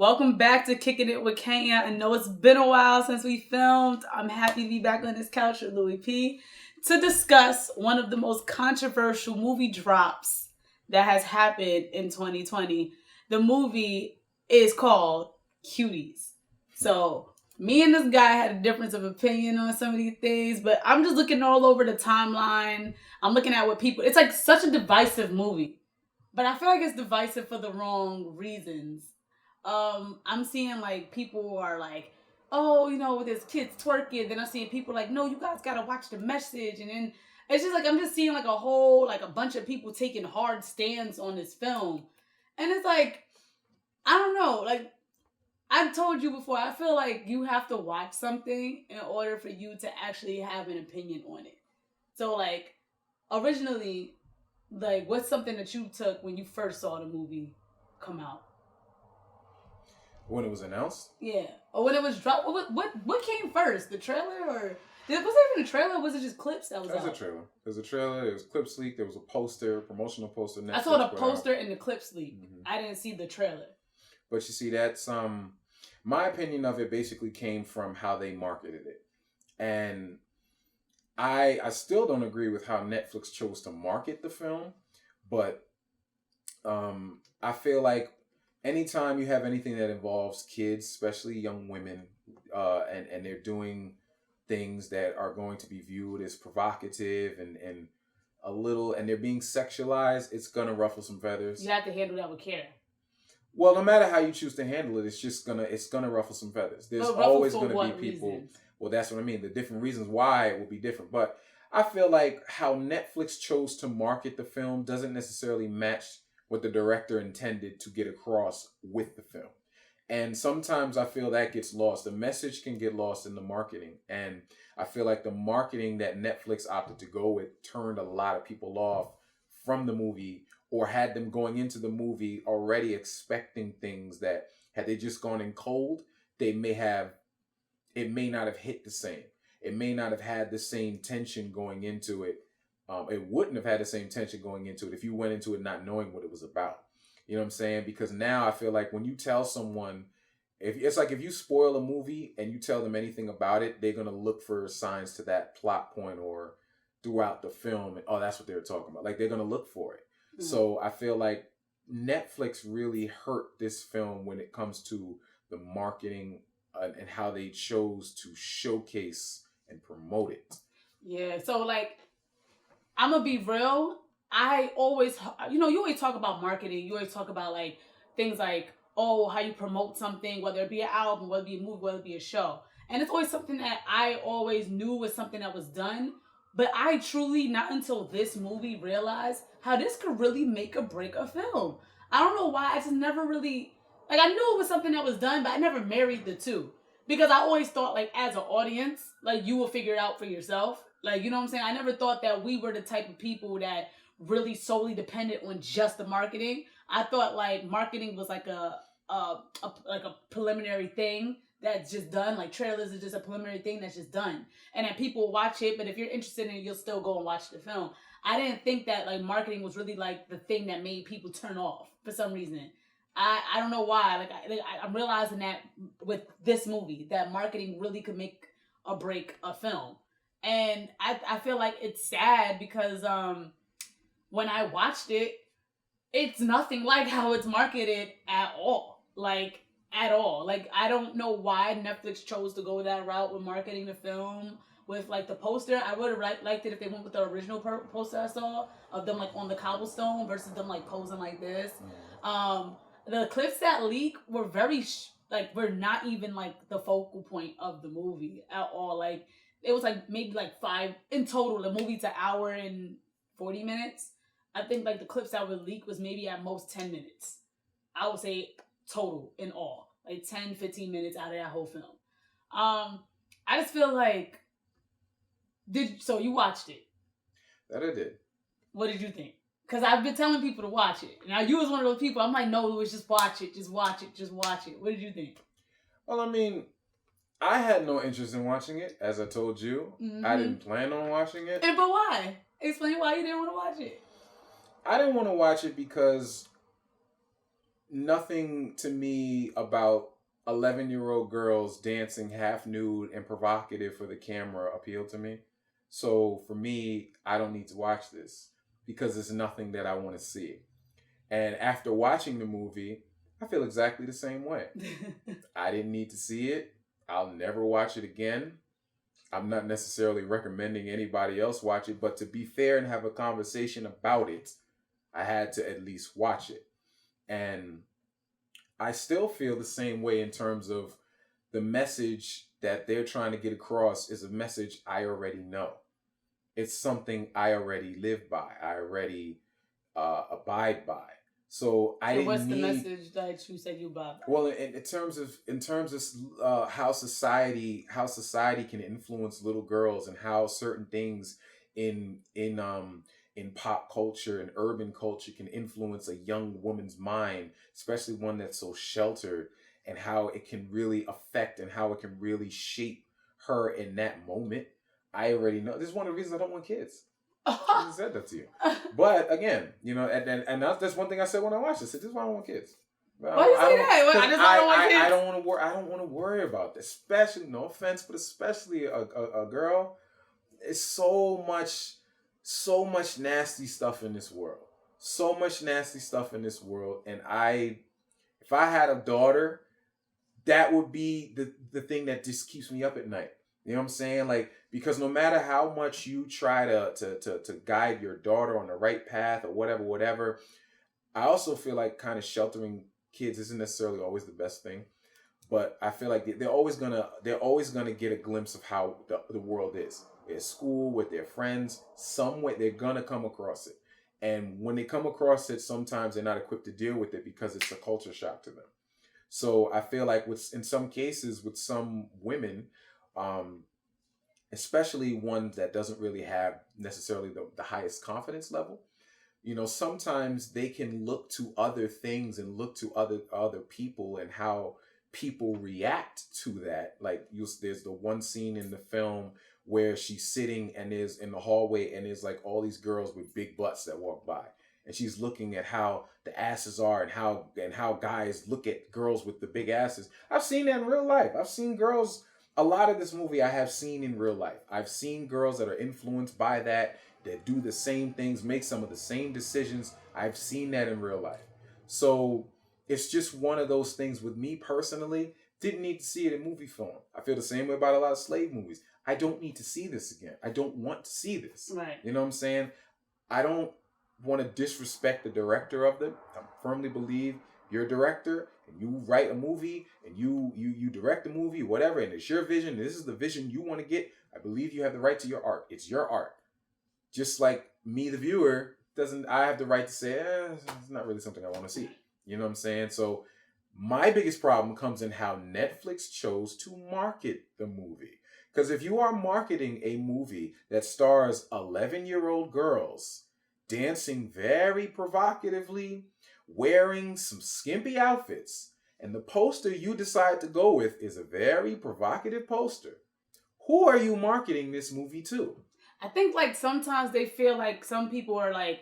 Welcome back to Kicking It with Kenya. I know it's been a while since we filmed. I'm happy to be back on this couch with Louis P to discuss one of the most controversial movie drops that has happened in 2020. The movie is called Cuties. So, me and this guy had a difference of opinion on some of these things, but I'm just looking all over the timeline. I'm looking at what people... It's like such a divisive movie. But I feel like it's divisive for the wrong reasons. I'm seeing like people are like, oh, there's kids twerking. Then I'm seeing people like, no, you guys gotta watch the message. And then it's just like I'm just seeing like a bunch of people taking hard stands on this film. And it's like, I don't know, like I've told you before, I feel like you have to watch something in order for you to actually have an opinion on it. So like originally, like what's something that you took when you first saw the movie come out? When it was announced? Yeah. Or when it was dropped? What came first? The trailer or... Was there even a trailer or was it just clips that was out? It was a trailer. There was a trailer. There was clips leaked. There was a poster, promotional poster. Netflix I saw the poster and the clips leaked. Mm-hmm. I didn't see the trailer. But you see, that's... my opinion of it basically came from how they marketed it. And I still don't agree with how Netflix chose to market the film. But I feel like anytime you have anything that involves kids, especially young women, and they're doing things that are going to be viewed as provocative and a little, and they're being sexualized, it's gonna ruffle some feathers. You have to handle that with care. Well, no matter how you choose to handle it, it's gonna ruffle some feathers. There's always gonna be people. Reason? Well, that's what I mean. The different reasons why it will be different, but I feel like how Netflix chose to market the film doesn't necessarily match what the director intended to get across with the film. And sometimes I feel that gets lost. The message can get lost in the marketing. And I feel like the marketing that Netflix opted to go with turned a lot of people off from the movie, or had them going into the movie already expecting things that had they just gone in cold, it may not have hit the same. It may not have had the same tension going into it. It wouldn't have had the same tension going into it if you went into it not knowing what it was about. You know what I'm saying? Because now I feel like when you tell someone, if you spoil a movie and you tell them anything about it, they're going to look for signs to that plot point or throughout the film. And, oh, that's what they were talking about. Like, they're going to look for it. Mm-hmm. So I feel like Netflix really hurt this film when it comes to the marketing and how they chose to showcase and promote it. Yeah. So like, I'm going to be real. I always, you always talk about marketing. You always talk about like things like, oh, how you promote something, whether it be an album, whether it be a movie, whether it be a show. And it's always something that I always knew was something that was done. But I truly, not until this movie, realized how this could really make or break a film. I don't know why. I just never really, like, I knew it was something that was done, but I never married the two. Because I always thought, like, as an audience, like, you will figure it out for yourself. Like, you know what I'm saying? I never thought that we were the type of people that really solely depended on just the marketing. I thought, like, marketing was like a preliminary thing that's just done. Like, trailers is just a preliminary thing that's just done. And then people watch it, but if you're interested in it, you'll still go and watch the film. I didn't think that, like, marketing was really, like, the thing that made people turn off for some reason. I don't know why. Like, I'm realizing that with this movie, that marketing really could make or break a film. And I feel like it's sad because when I watched it, it's nothing like how it's marketed at all. Like, at all. Like, I don't know why Netflix chose to go that route with marketing the film with, like, the poster. I would have liked it if they went with the original poster I saw of them, like, on the cobblestone versus them, like, posing like this. The clips that leak were very, were not even, like, the focal point of the movie at all. Like, it was like maybe like 5 in total. The movie's an hour and 40 minutes. I think like the clips that were leaked was maybe at most 10 minutes. I would say total in all. Like 10, 15 minutes out of that whole film. I just feel like so you watched it? That I did. What did you think? Because I've been telling people to watch it. Now you was one of those people. I'm like, no, Louis, just watch it. Just watch it. Just watch it. What did you think? Well, I mean, I had no interest in watching it, as I told you. Mm-hmm. I didn't plan on watching it. But why? Explain why you didn't want to watch it. I didn't want to watch it because nothing to me about 11-year-old girls dancing half nude and provocative for the camera appealed to me. So for me, I don't need to watch this because it's nothing that I want to see. And after watching the movie, I feel exactly the same way. I didn't need to see it. I'll never watch it again. I'm not necessarily recommending anybody else watch it, but to be fair and have a conversation about it, I had to at least watch it. And I still feel the same way in terms of the message that they're trying to get across is a message I already know. It's something I already live by. I already abide by. So I didn't what's need, the message that you said you abide by? Well, in terms of how society can influence little girls and how certain things in pop culture and urban culture can influence a young woman's mind, especially one that's so sheltered, and how it can really affect and how it can really shape her in that moment. I already know. This is one of the reasons I don't want kids. I said that to you. But again, and that's one thing I said when I watched it. I said, this is why I don't want kids. Why you say that? I don't want to worry about this. Especially, no offense, but especially a girl. It's so much nasty stuff in this world. So much nasty stuff in this world. And if I had a daughter, that would be the thing that just keeps me up at night. You know what I'm saying? Like, because no matter how much you try to guide your daughter on the right path or whatever, I also feel like kind of sheltering kids isn't necessarily always the best thing. But I feel like they're always gonna get a glimpse of how the world is. At school, with their friends, some way they're gonna come across it. And when they come across it, sometimes they're not equipped to deal with it because it's a culture shock to them. So I feel like in some cases with some women, especially ones that doesn't really have necessarily the highest confidence level, sometimes they can look to other things and look to other people and how people react to that. Like there's the one scene in the film where she's sitting and there's in the hallway and there's like all these girls with big butts that walk by. And she's looking at how the asses are and how guys look at girls with the big asses. I've seen that in real life. I've seen girls. A lot of this movie I have seen in real life. I've seen girls that are influenced by that do the same things, make some of the same decisions. I've seen that in real life. So it's just one of those things with me personally. Didn't need to see it in movie form. I feel the same way about a lot of slave movies. I don't need to see this again. I don't want to see this. Right. You know what I'm saying? I don't want to disrespect the director of them. I firmly believe you're a director and you write a movie and you direct a movie, whatever, and it's your vision. This is the vision you want to get. I believe you have the right to your art. It's your art. Just like me, the viewer, I have the right to say, it's not really something I want to see. You know what I'm saying? So my biggest problem comes in how Netflix chose to market the movie. Because if you are marketing a movie that stars 11-year-old girls dancing very provocatively, wearing some skimpy outfits, and the poster you decide to go with is a very provocative poster, who are you marketing this movie to? I think like sometimes they feel like some people are like,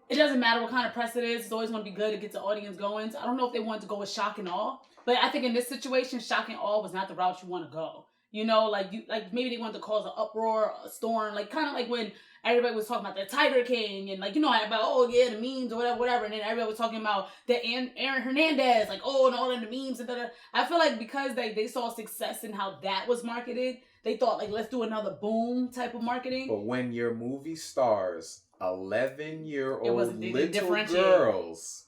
it doesn't matter what kind of press it is, it's always going to be good to get the audience going. So I don't know if they wanted to go with shock and awe, but I think in this situation, shock and awe was not the route you want to go. Like maybe they wanted to cause an uproar, a storm, like kind of like when everybody was talking about the Tiger King and like, about, the memes or whatever. And then everybody was talking about the Aaron Hernandez, like, and all of the memes. And I feel like because they saw success in how that was marketed, they thought like, let's do another boom type of marketing. But when your movie stars 11-year-old little girls,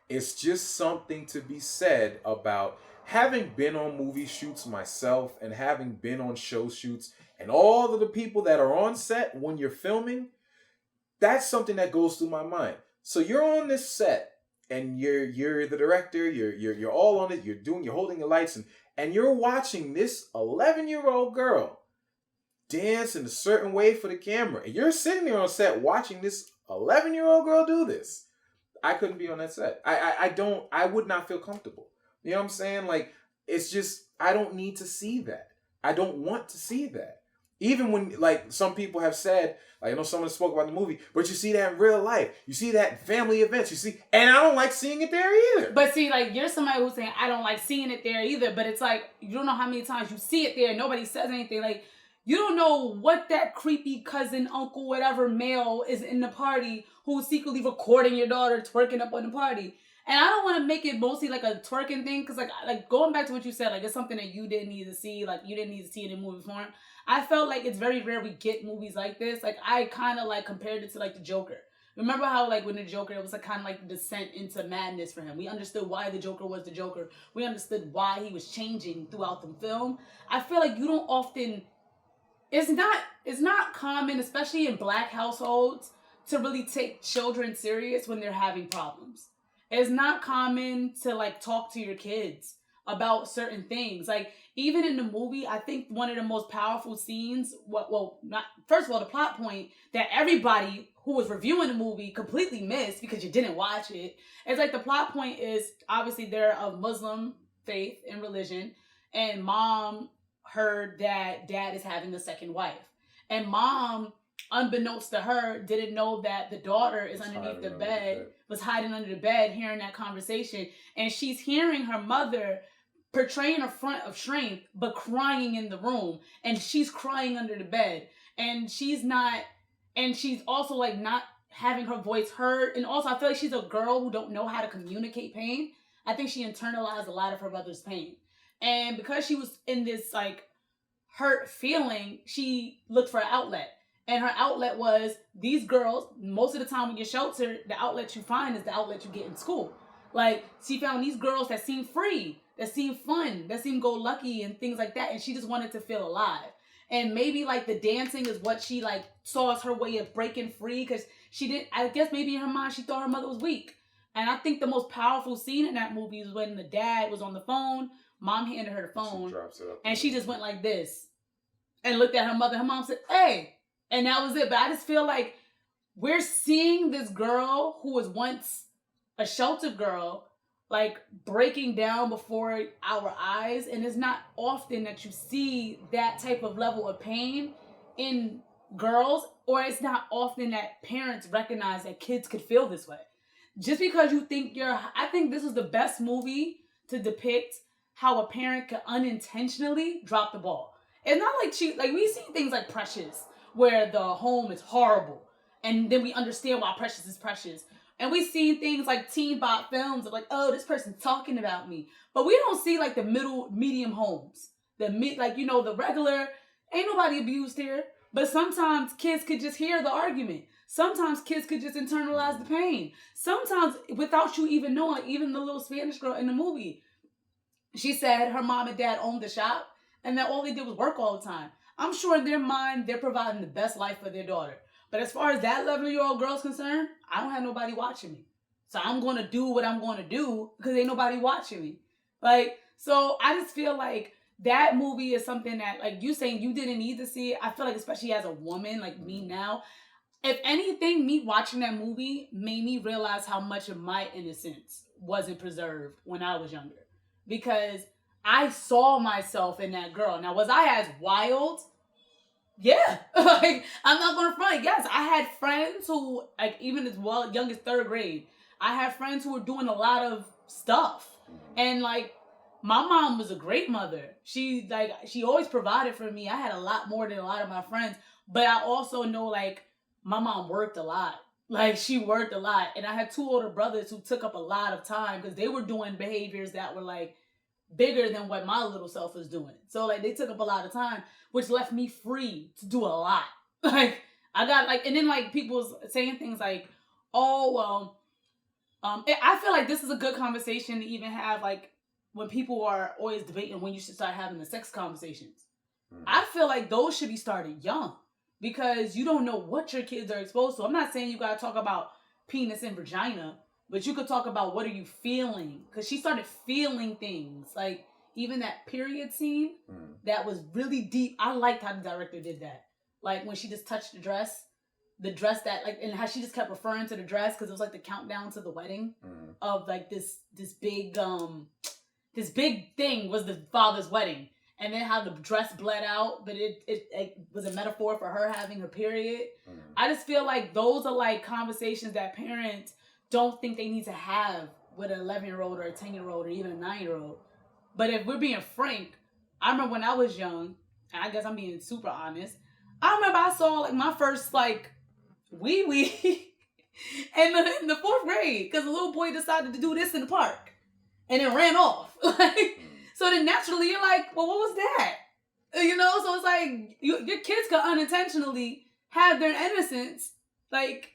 it's just something to be said about having been on movie shoots myself and having been on show shoots and all of the people that are on set when you're filming. That's something that goes through my mind. So you're on this set and you're the director, you're all on it, you're holding the lights and you're watching this 11-year-old girl dance in a certain way for the camera. And you're sitting there on set watching this 11-year-old girl do this. I couldn't be on that set. I would not feel comfortable. You know what I'm saying? Like, it's just, I don't need to see that. I don't want to see that. Even when, like, some people have said, like, I know someone spoke about the movie, but you see that in real life. You see that in family events. You see, and I don't like seeing it there either. But see, like, you're somebody who's saying, I don't like seeing it there either. But it's like, you don't know how many times you see it there and nobody says anything. Like, you don't know what that creepy cousin, uncle, whatever male is in the party who's secretly recording your daughter twerking up on the party. And I don't want to make it mostly like a twerking thing, because like going back to what you said, like, it's something that you didn't need to see, like, you didn't need to see it in movie form. I felt like it's very rare we get movies like this. Like, I kind of like compared it to like the Joker. Remember how, like, when the Joker, it was like kind of like the descent into madness for him. We understood why the Joker was the Joker. We understood why he was changing throughout the film. I feel like you don't often, it's not common, especially in Black households, to really take children serious when they're having problems. It's not common to, like, talk to your kids about certain things. Like, even in the movie, I think one of the most powerful scenes, first of all, the plot point that everybody who was reviewing the movie completely missed because you didn't watch it. It's like, the plot point is, obviously they're of Muslim faith and religion, and mom heard that dad is having a second wife. And mom, unbeknownst to her, didn't know that the daughter is underneath the bed, was hiding under the bed, hearing that conversation. And she's hearing her mother portraying a front of strength, but crying in the room. And she's crying under the bed. And she's also, like, not having her voice heard. And also, I feel like she's a girl who don't know how to communicate pain. I think she internalized a lot of her mother's pain. And because she was in this, like, hurt feeling, she looked for an outlet. And her outlet was, these girls, most of the time when you're sheltered, the outlet you find is the outlet you get in school. Like, she found these girls that seem free, that seem fun, that seem go-lucky and things like that. And she just wanted to feel alive. And maybe, like, the dancing is what she, like, saw as her way of breaking free. Because I guess maybe in her mind, she thought her mother was weak. And I think the most powerful scene in that movie is when the dad was on the phone. Mom handed her the phone. She drops it up. And she just went like this. And looked at her mother. Her mom said, hey. And that was it. But I just feel like we're seeing this girl who was once a sheltered girl, like, breaking down before our eyes. And it's not often that you see that type of level of pain in girls, or it's not often that parents recognize that kids could feel this way. Just because you think I think this is the best movie to depict how a parent could unintentionally drop the ball. It's not like we see things like Precious, where the home is horrible, and then we understand why Precious is Precious. And we see things like teen bop films of, like, oh, this person's talking about me. But we don't see, like, the medium homes. The regular, ain't nobody abused here. But sometimes kids could just hear the argument. Sometimes kids could just internalize the pain. Sometimes without you even knowing, like, even the little Spanish girl in the movie, she said her mom and dad owned the shop, and that all they did was work all the time. I'm sure in their mind, they're providing the best life for their daughter. But as far as that 11-year-old girl's concerned, I don't have nobody watching me. So I'm going to do what I'm going to do because ain't nobody watching me. Like, so I just feel like that movie is something that, like you saying, you didn't need to see it. I feel like, especially as a woman like me now, if anything, me watching that movie made me realize how much of my innocence wasn't preserved when I was younger. Because I saw myself in that girl. Now, was I as wild? Yeah. Like, I'm not going to front. Yes, I had friends who, like, even as young as 3rd grade, I had friends who were doing a lot of stuff. And, like, my mom was a great mother. She always provided for me. I had a lot more than a lot of my friends. But I also know, like, my mom worked a lot. Like, she worked a lot. And I had 2 older brothers who took up a lot of time because they were doing behaviors that were, like, bigger than what my little self was doing. So, like, they took up a lot of time, which left me free to do a lot. Like, I got, like, and then, like, people saying things like, oh, well, I feel like this is a good conversation to even have, like, when people are always debating when you should start having the sex conversations. I feel like those should be started young because you don't know what your kids are exposed to. I'm not saying you got to talk about penis and vagina, but you could talk about what are you feeling? Because she started feeling things. Like, even that period scene, that was really deep. I liked how the director did that. Like, when she just touched the dress that, like, and how she just kept referring to the dress because it was, like, the countdown to the wedding of, like, this big thing was the father's wedding. and then how the dress bled out, but it was a metaphor for her having her period. I just feel like those are like conversations that parents don't think they need to have with an 11-year-old or a 10-year-old or even a 9-year-old. But if we're being frank, I remember when I was young, and I guess I'm being super honest, I remember I saw like my first like wee in the 4th grade because a little boy decided to do this in the park and then ran off. Like, so then naturally you're like, well, what was that? You know, so it's like your kids could unintentionally have their innocence, like.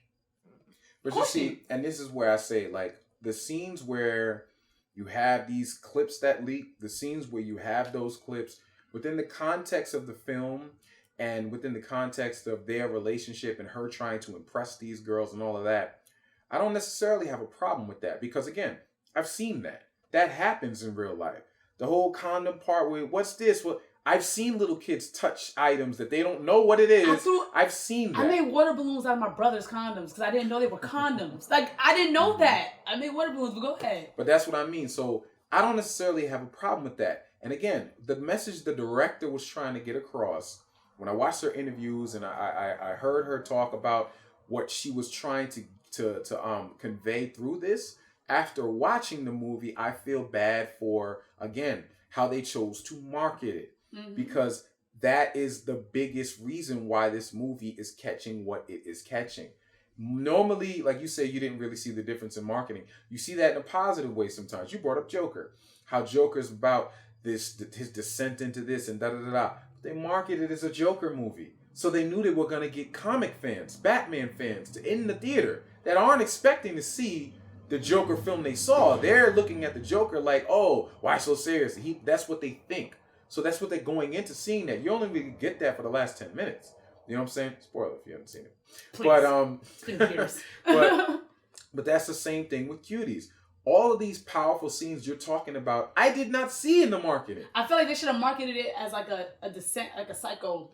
But you see, and this is where I say, like, the scenes where you have these clips that leak, the scenes where you have those clips within the context of the film and within the context of their relationship and her trying to impress these girls and all of that, I don't necessarily have a problem with that because, again, I've seen that. That happens in real life. The whole condom part where, what's this? Well, I've seen little kids touch items that they don't know what it is. I've seen that. I made water balloons out of my brother's condoms because I didn't know they were condoms. Like, I didn't know that. I made water balloons, but go ahead. But that's what I mean. So I don't necessarily have a problem with that. And again, the message the director was trying to get across, when I watched her interviews and I heard her talk about what she was trying to convey through this, after watching the movie, I feel bad for, again, how they chose to market it. Because that is the biggest reason why this movie is catching what it is catching. Normally, like you say, you didn't really see the difference in marketing. You see that in a positive way sometimes. You brought up Joker. How Joker's about his descent into this and da-da-da-da. They marketed it as a Joker movie. So they knew they were going to get comic fans, Batman fans, in the theater that aren't expecting to see the Joker film they saw. They're looking at the Joker like, oh, why so serious? That's what they think. So that's what they're going into seeing that. You only really get that for the last 10 minutes. You know what I'm saying? Spoiler if you haven't seen it. Please. But that's the same thing with Cuties. All of these powerful scenes you're talking about, I did not see in the marketing. I feel like they should have marketed it as like a descent, like a psycho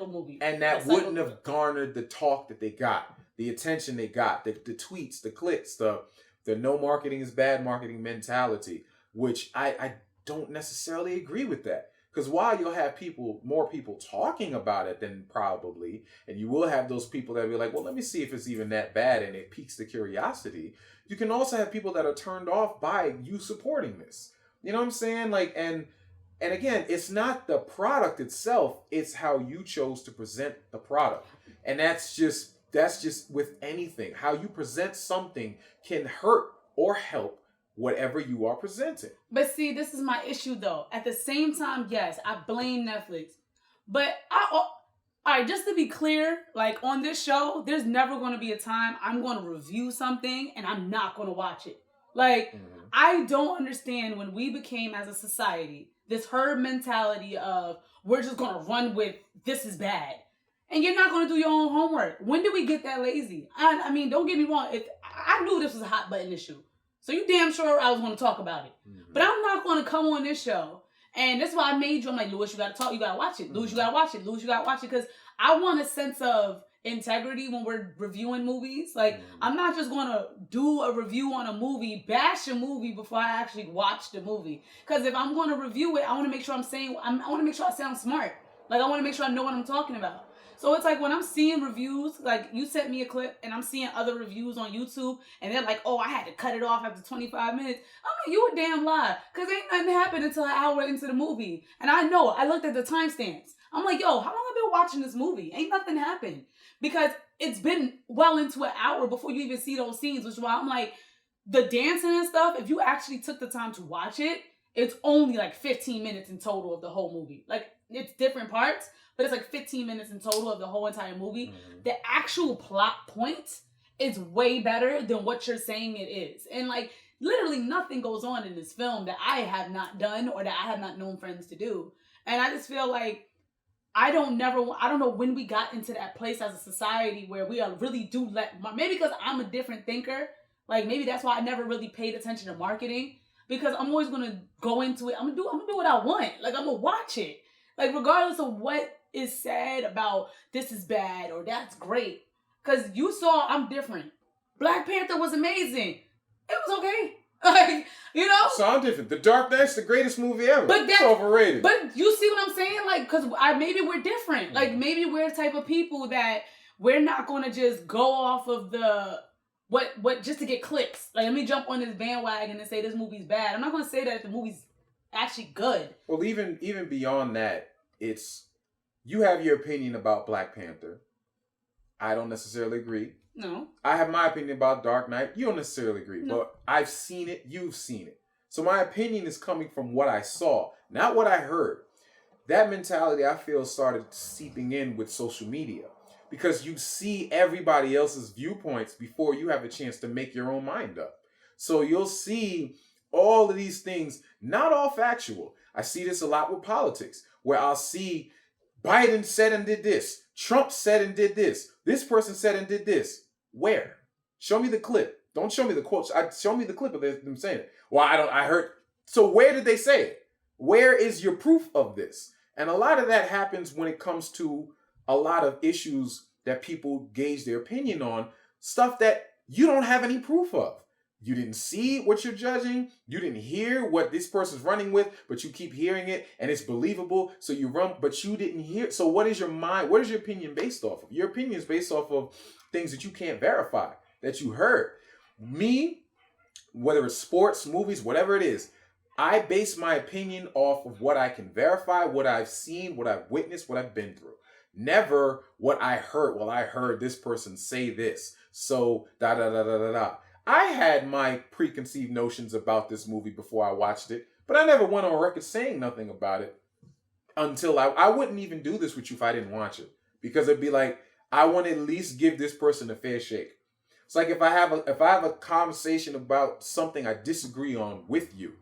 movie. And that wouldn't have garnered the talk that they got, the attention they got, the tweets, the clicks, the no marketing is bad marketing mentality, which I don't necessarily agree with that. Because while you'll have more people talking about it than probably, and you will have those people that be like, well, let me see if it's even that bad, and it piques the curiosity, you can also have people that are turned off by you supporting this. You know what I'm saying? Like, and again, it's not the product itself, it's how you chose to present the product. And that's just with anything. How you present something can hurt or help whatever you are presenting. But see, this is my issue though. At the same time, yes, I blame Netflix. But all right, just to be clear, like on this show, there's never going to be a time I'm going to review something and I'm not going to watch it. Like, I don't understand when we became as a society this herd mentality of we're just going to run with this is bad. And you're not going to do your own homework. When did we get that lazy? I mean, don't get me wrong. I knew this was a hot button issue. So you damn sure I was going to talk about it. But I'm not going to come on this show. And that's why I made you. I'm like, Louis, you got to talk. You got to watch it. Louis, you got to watch it. Louis, you got to watch it. Because I want a sense of integrity when we're reviewing movies. Like, I'm not just going to do a review on a movie, bash a movie before I actually watch the movie. Because if I'm going to review it, I want to make sure I want to make sure I sound smart. Like, I want to make sure I know what I'm talking about. So it's like when I'm seeing reviews, like you sent me a clip and I'm seeing other reviews on YouTube and they're like, oh, I had to cut it off after 25 minutes. I'm like, you a damn lie. Because ain't nothing happened until an hour into the movie. And I know, I looked at the timestamps. I'm like, yo, how long have I been watching this movie? Ain't nothing happened. Because it's been well into an hour before you even see those scenes, which is why I'm like, the dancing and stuff, if you actually took the time to watch it, it's only like 15 minutes in total of the whole movie. Like, it's different parts, but it's like 15 minutes in total of the whole entire movie. The actual plot point is way better than what you're saying it is. And like, literally nothing goes on in this film that I have not done or that I have not known friends to do. And I just feel like I don't know when we got into that place as a society where we really do maybe because I'm a different thinker. Like, maybe that's why I never really paid attention to marketing, because I'm always going to go into it. I'm gonna do what I want. Like, I'm going to watch it. Like, regardless of what is said about this is bad or that's great. Because you saw I'm different. Black Panther was amazing. It was okay. Like, you know? Sound different. The Dark Knight's the greatest movie ever. But that's overrated. But you see what I'm saying? Like, because maybe we're different. Like, maybe we're the type of people that we're not going to just go off of the what just to get clicks. Like, let me jump on this bandwagon and say this movie's bad. I'm not going to say that if the movie's actually good. Well, even beyond that, it's you have your opinion about Black Panther. I don't necessarily agree. No. I have my opinion about Dark Knight. You don't necessarily agree. No. But I've seen it. You've seen it. So my opinion is coming from what I saw, not what I heard. That mentality, I feel, started seeping in with social media. Because you see everybody else's viewpoints before you have a chance to make your own mind up. So you'll see all of these things, not all factual. I see this a lot with politics, where I'll see Biden said and did this. Trump said and did this. This person said and did this. Where? Show me the clip. Don't show me the quotes. Show me the clip of them saying it. Well, I heard. So where did they say it? Where is your proof of this? And a lot of that happens when it comes to a lot of issues that people gauge their opinion on. Stuff that you don't have any proof of. You didn't see what you're judging. You didn't hear what this person's running with, but you keep hearing it and it's believable. So you run, but you didn't hear. So what is your mind? What is your opinion based off of? Your opinion is based off of things that you can't verify, that you heard. Me, whether it's sports, movies, whatever it is, I base my opinion off of what I can verify, what I've seen, what I've witnessed, what I've been through. Never what I heard. Well, I heard this person say this. So da da da da da da. I had my preconceived notions about this movie before I watched it, but I never went on record saying nothing about it until I wouldn't even do this with you if I didn't watch it, because it'd be like, I want to at least give this person a fair shake. It's like if I have a conversation about something I disagree on with you,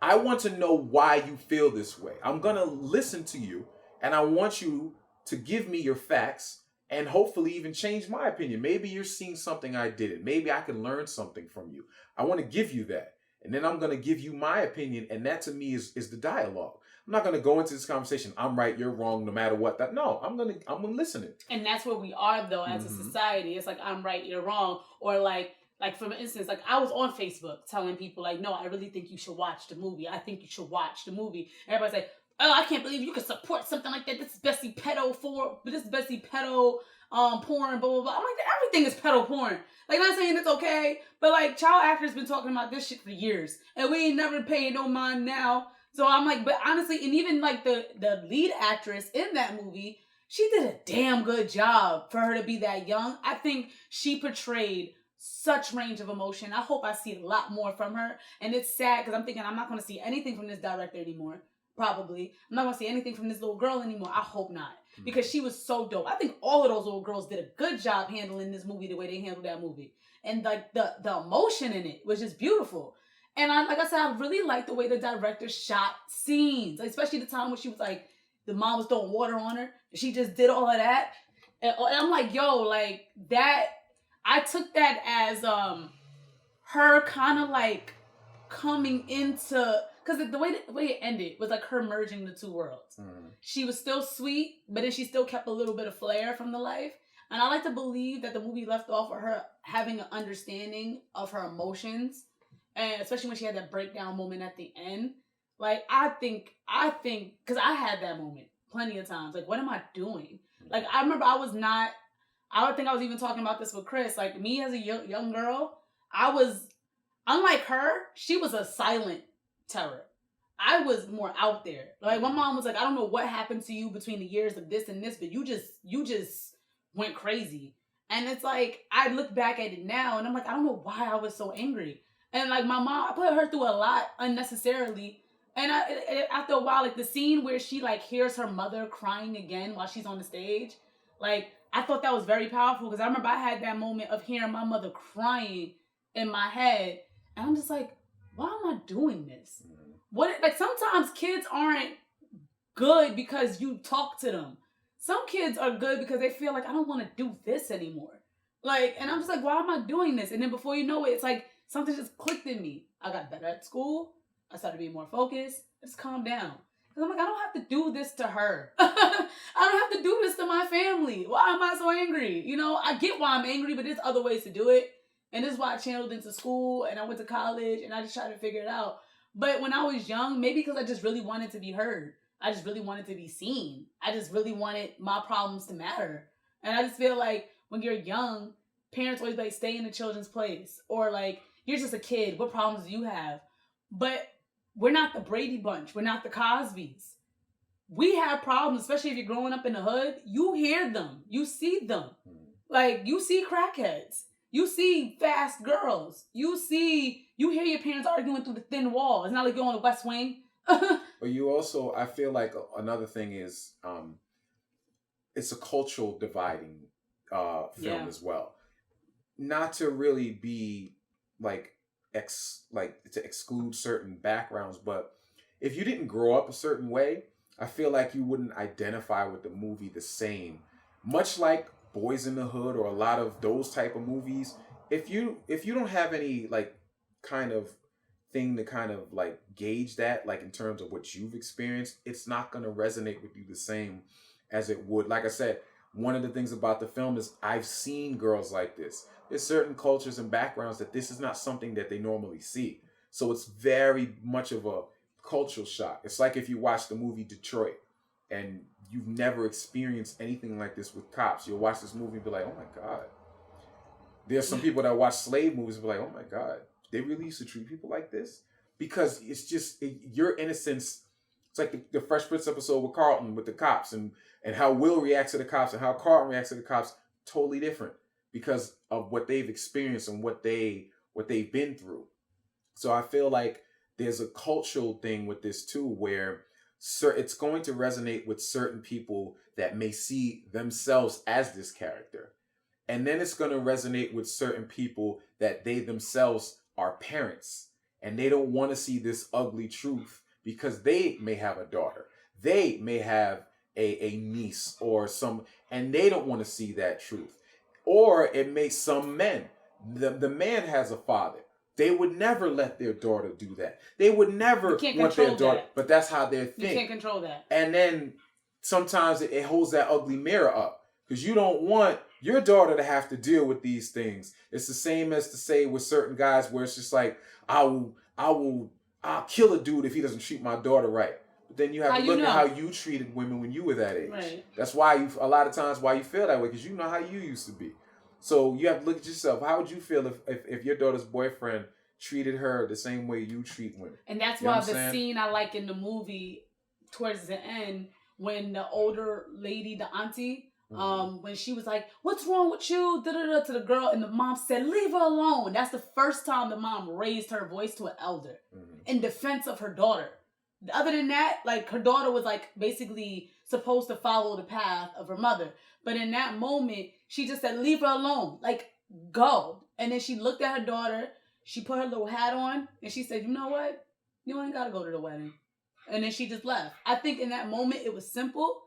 I want to know why you feel this way. I'm going to listen to you, and I want you to give me your facts and hopefully even change my opinion. Maybe you're seeing something I didn't. Maybe I can learn something from you. I want to give you that. And then I'm going to give you my opinion. And that to me is the dialogue. I'm not going to go into this conversation, I'm right, you're wrong, no matter what. No, I'm going to listen. And that's where we are, though, as a society. It's like, I'm right, you're wrong. Or like for instance, like I was on Facebook telling people like, no, I really think you should watch the movie. I think you should watch the movie. Everybody's like, oh, I can't believe you could support something like that. This is Bessie pedo porn, blah, blah, blah. I'm like, everything is pedo porn. Like, not saying it's okay, but like, child actors been talking about this shit for years, and we ain't never paying no mind now. So I'm like, but honestly, and even like the lead actress in that movie, she did a damn good job for her to be that young. I think she portrayed such range of emotion. I hope I see a lot more from her. And it's sad because I'm thinking I'm not going to see anything from this director anymore. Probably. I'm not going to see anything from this little girl anymore. I hope not. Because she was so dope. I think all of those little girls did a good job handling this movie the way they handled that movie. And like the emotion in it was just beautiful. And like I said, I really like the way the director shot scenes. Like, especially the time when she was like, the mom was throwing water on her. And she just did all of that. And I'm like, yo, like that, I took that as her kind of like coming into... Because the way it ended was like her merging the two worlds. She was still sweet, but then she still kept a little bit of flair from the life. And I like to believe that the movie left off with her having an understanding of her emotions. And especially when she had that breakdown moment at the end. Like, I think, because I had that moment plenty of times. Like, what am I doing? Like, I remember I would think I was even talking about this with Chris. Like, me as a young girl, I was, unlike her, she was a silent terror. I was more out there. Like, my mom was like, I don't know what happened to you between the years of this and this, but you just went crazy. And it's like, I look back at it now and I'm like, I don't know why I was so angry. And like my mom, I put her through a lot unnecessarily. And after a while, like the scene where she like hears her mother crying again while she's on the stage, like I thought that was very powerful because I remember I had that moment of hearing my mother crying in my head. And I'm just like, why am I doing this? Like sometimes kids aren't good because you talk to them. Some kids are good because they feel like I don't want to do this anymore. Like, and I'm just like, why am I doing this? And then before you know it, it's like something just clicked in me. I got better at school. I started being more focused. I just calmed down. Because I'm like, I don't have to do this to her. I don't have to do this to my family. Why am I so angry? You know, I get why I'm angry, but there's other ways to do it. And this is why I channeled into school and I went to college and I just tried to figure it out. But when I was young, maybe because I just really wanted to be heard. I just really wanted to be seen. I just really wanted my problems to matter. And I just feel like when you're young, parents always like, stay in the children's place. Or like, you're just a kid. What problems do you have? But we're not the Brady Bunch. We're not the Cosbys. We have problems, especially if you're growing up in the hood. You hear them. You see them. Like, you see crackheads. You see fast girls. You hear your parents arguing through the thin wall. It's not like you're on the West Wing. But you also, I feel like another thing is, it's a cultural dividing film as well. Not to really be like to exclude certain backgrounds, but if you didn't grow up a certain way, I feel like you wouldn't identify with the movie the same. Much like Boys in the Hood or a lot of those type of movies, if you don't have any like kind of thing to kind of like gauge that, like in terms of what you've experienced, it's not going to resonate with you the same as it would. Like I said, one of the things about the film is I've seen girls like this. There's certain cultures and backgrounds that this is not something that they normally see. So it's very much of a cultural shock. It's like if you watch the movie Detroit and you've never experienced anything like this with cops. You'll watch this movie and be like, oh my God. There's some people that watch slave movies and be like, oh my God, they really used to treat people like this? Because it's just, your innocence. It's like the Fresh Prince episode with Carlton with the cops and how Will reacts to the cops and how Carlton reacts to the cops, totally different because of what they've experienced and what they've been through. So I feel like there's a cultural thing with this too, where it's going to resonate with certain people that may see themselves as this character. And then it's going to resonate with certain people that they themselves are parents and they don't want to see this ugly truth because they may have a daughter. They may have a niece or and they don't want to see that truth. Or it may some men. The man has a father. They would never let their daughter do that. They would never want their daughter, but that's how they think. You can't control that. And then sometimes it holds that ugly mirror up because you don't want your daughter to have to deal with these things. It's the same as to say with certain guys where it's just like, I'll kill a dude if he doesn't treat my daughter right. But then you have to look at how you treated women when you were that age. Right. That's why a lot of times why you feel that way, because you know how you used to be. So you have to look at yourself. How would you feel if your daughter's boyfriend treated her the same way you treat women? And that's why the scene I like in the movie towards the end, when the older lady, the auntie, when she was like, "What's wrong with you?" Da-da-da, to the girl, and the mom said, "Leave her alone." That's the first time the mom raised her voice to an elder in defense of her daughter. Other than that, like, her daughter was like basically supposed to follow the path of her mother. But in that moment, she just said, "Leave her alone. Like, go." And then she looked at her daughter. She put her little hat on and she said, "You know what? You ain't got to go to the wedding." And then she just left. I think in that moment it was simple,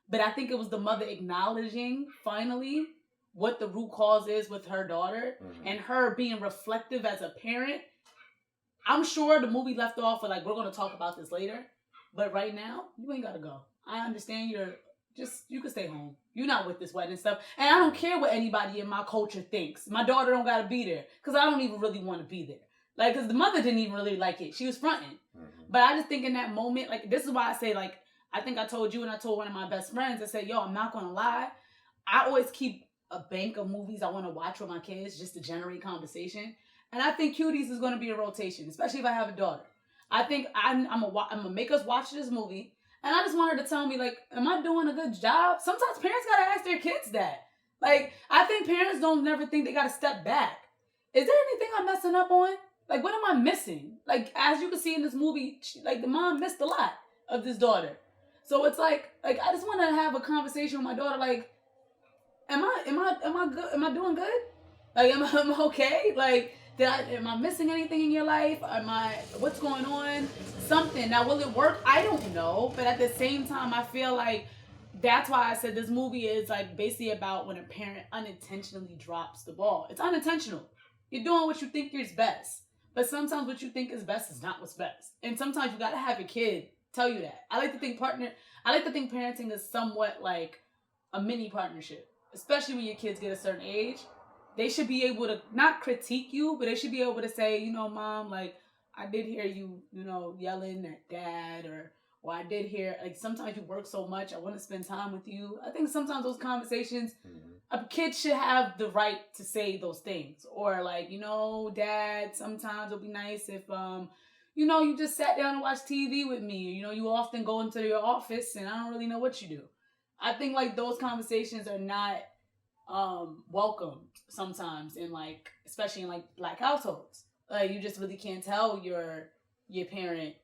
but I think it was the mother acknowledging finally what the root cause is with her daughter and her being reflective as a parent. I'm sure the movie left off with like, we're going to talk about this later, but right now you ain't got to go. I understand you can stay home. You're not with this wedding stuff. And I don't care what anybody in my culture thinks. My daughter don't got to be there because I don't even really want to be there. Like, because the mother didn't even really like it. She was fronting. But I just think in that moment, like, this is why I say, like, I think I told you and I told one of my best friends, I said, yo, I'm not going to lie. I always keep a bank of movies I want to watch with my kids just to generate conversation. And I think Cuties is going to be a rotation, especially if I have a daughter. I think I'm going to make us watch this movie. And I just want her to tell me, like, am I doing a good job? Sometimes parents got to ask their kids that. Like, I think parents don't never think they got to step back. Is there anything I'm messing up on? Like, what am I missing? Like, as you can see in this movie, the mom missed a lot of this daughter. So it's like I just want to have a conversation with my daughter. Like, am I good? Am I doing good? Like, am I okay? Like, am I missing anything in your life? What's going on? Something. Now, will it work? I don't know. But at the same time, I feel like that's why I said this movie is like basically about when a parent unintentionally drops the ball. It's unintentional. You're doing what you think is best. But sometimes what you think is best is not what's best. And sometimes you got to have your kid tell you that. I like to think parenting is somewhat like a mini partnership. Especially when your kids get a certain age. they should be able to not critique you, but they should be able to say, you know, Mom, like, I did hear you, you know, yelling at Dad, or I did hear, like, sometimes you work so much, I want to spend time with you. I think sometimes those conversations, a kid should have the right to say those things. Or, like, you know, Dad, sometimes it'll be nice if, you know, you just sat down and watched TV with me. You know, you often go into your office and I don't really know what you do. I think, like, those conversations are not welcome sometimes in, like, especially in, like, Black households. Like, you just really can't tell your parent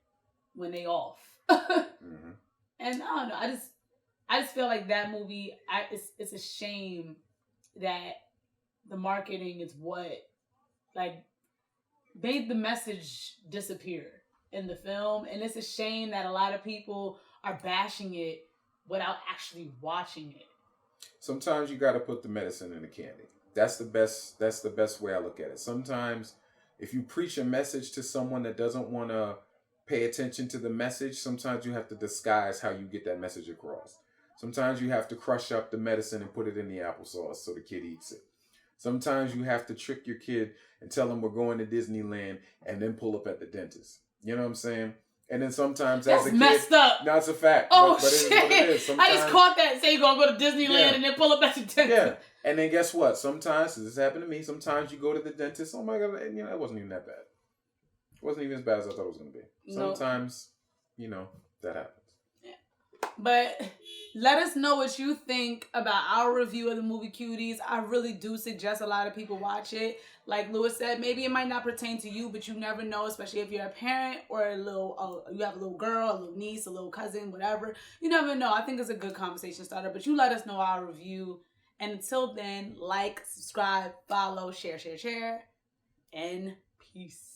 when they off. And I don't know. I just feel like that movie. It's a shame that the marketing is what, like, made the message disappear in the film, and it's a shame that a lot of people are bashing it without actually watching it. Sometimes you got to put the medicine in the candy. That's the best way I look at it. Sometimes if you preach a message to someone that doesn't want to pay attention to the message, sometimes you have to disguise how you get that message across. Sometimes you have to crush up the medicine and put it in the applesauce so the kid eats it. Sometimes you have to trick your kid and tell them we're going to Disneyland and then pull up at the dentist. You know what I'm saying? And then sometimes that's as a kid, messed up. No, it's a fact. Oh, but shit. It is what it is. I just caught that. Say you're going to go to Disneyland and then pull up at the dentist. Yeah. And then guess what? Sometimes, this happened to me, sometimes you go to the dentist, oh my God, and, you know, it wasn't even that bad. It wasn't even as bad as I thought it was going to be. Sometimes, you know, that happens. Yeah. But let us know what you think about our review of the movie Cuties. I really do suggest a lot of people watch it. Like Louis said, maybe it might not pertain to you, but you never know, especially if you're a parent or you have a little girl, a little niece, a little cousin, whatever. You never know. I think it's a good conversation starter, but you let us know our review. And until then, like, subscribe, follow, share, and peace.